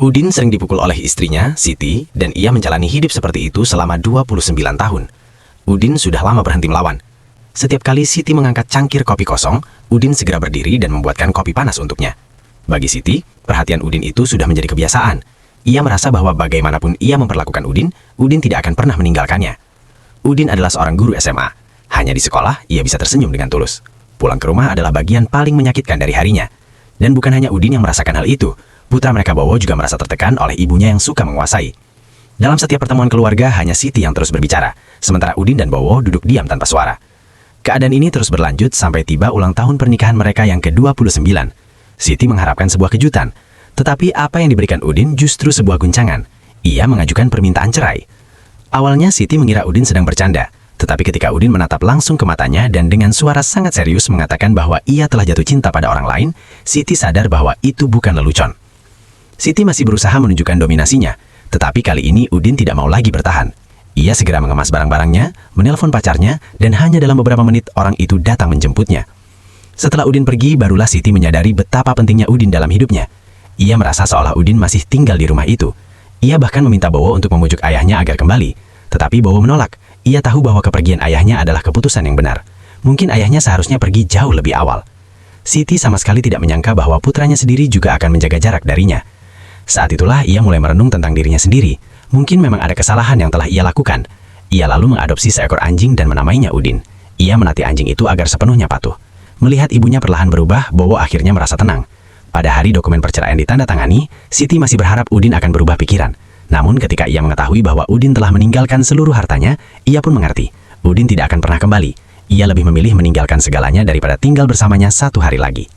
Udin sering dipukul oleh istrinya, Siti, dan ia menjalani hidup seperti itu selama 29 tahun. Udin sudah lama berhenti melawan. Setiap kali Siti mengangkat cangkir kopi kosong, Udin segera berdiri dan membuatkan kopi panas untuknya. Bagi Siti, perhatian Udin itu sudah menjadi kebiasaan. Ia merasa bahwa bagaimanapun ia memperlakukan Udin, Udin tidak akan pernah meninggalkannya. Udin adalah seorang guru SMA. Hanya di sekolah, ia bisa tersenyum dengan tulus. Pulang ke rumah adalah bagian paling menyakitkan dari harinya. Dan bukan hanya Udin yang merasakan hal itu, putra mereka Bowo juga merasa tertekan oleh ibunya yang suka menguasai. Dalam setiap pertemuan keluarga, hanya Siti yang terus berbicara, sementara Udin dan Bowo duduk diam tanpa suara. Keadaan ini terus berlanjut sampai tiba ulang tahun pernikahan mereka yang ke-29. Siti mengharapkan sebuah kejutan, tetapi apa yang diberikan Udin justru sebuah guncangan. Ia mengajukan permintaan cerai. Awalnya Siti mengira Udin sedang bercanda, tetapi ketika Udin menatap langsung ke matanya dan dengan suara sangat serius mengatakan bahwa ia telah jatuh cinta pada orang lain, Siti sadar bahwa itu bukan lelucon. Siti masih berusaha menunjukkan dominasinya, tetapi kali ini Udin tidak mau lagi bertahan. Ia segera mengemas barang-barangnya, menelpon pacarnya, dan hanya dalam beberapa menit orang itu datang menjemputnya. Setelah Udin pergi, barulah Siti menyadari betapa pentingnya Udin dalam hidupnya. Ia merasa seolah Udin masih tinggal di rumah itu. Ia bahkan meminta Bowo untuk membujuk ayahnya agar kembali, tetapi Bowo menolak. Ia tahu bahwa kepergian ayahnya adalah keputusan yang benar. Mungkin ayahnya seharusnya pergi jauh lebih awal. Siti sama sekali tidak menyangka bahwa putranya sendiri juga akan menjaga jarak darinya. Saat itulah ia mulai merenung tentang dirinya sendiri. Mungkin memang ada kesalahan yang telah ia lakukan. Ia lalu mengadopsi seekor anjing dan menamainya Udin. Ia menati anjing itu agar sepenuhnya patuh. Melihat ibunya perlahan berubah, Bowo akhirnya merasa tenang. Pada hari dokumen perceraian ditandatangani, Siti masih berharap Udin akan berubah pikiran. Namun ketika ia mengetahui bahwa Udin telah meninggalkan seluruh hartanya, ia pun mengerti. Udin tidak akan pernah kembali. Ia lebih memilih meninggalkan segalanya daripada tinggal bersamanya satu hari lagi.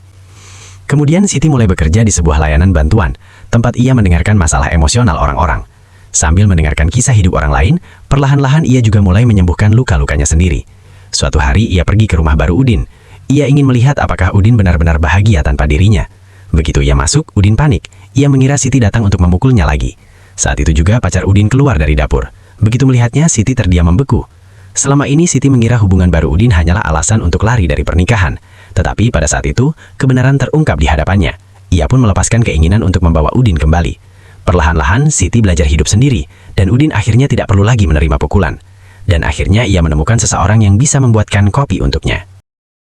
Kemudian Siti mulai bekerja di sebuah layanan bantuan, tempat ia mendengarkan masalah emosional orang-orang. Sambil mendengarkan kisah hidup orang lain, perlahan-lahan ia juga mulai menyembuhkan luka-lukanya sendiri. Suatu hari ia pergi ke rumah baru Udin. Ia ingin melihat apakah Udin benar-benar bahagia tanpa dirinya. Begitu ia masuk, Udin panik. Ia mengira Siti datang untuk memukulnya lagi. Saat itu juga pacar Udin keluar dari dapur. Begitu melihatnya, Siti terdiam membeku. Selama ini Siti mengira hubungan baru Udin hanyalah alasan untuk lari dari pernikahan. Tetapi pada saat itu, kebenaran terungkap di hadapannya. Ia pun melepaskan keinginan untuk membawa Udin kembali. Perlahan-lahan, Siti belajar hidup sendiri, dan Udin akhirnya tidak perlu lagi menerima pukulan. Dan akhirnya ia menemukan seseorang yang bisa membuatkan kopi untuknya.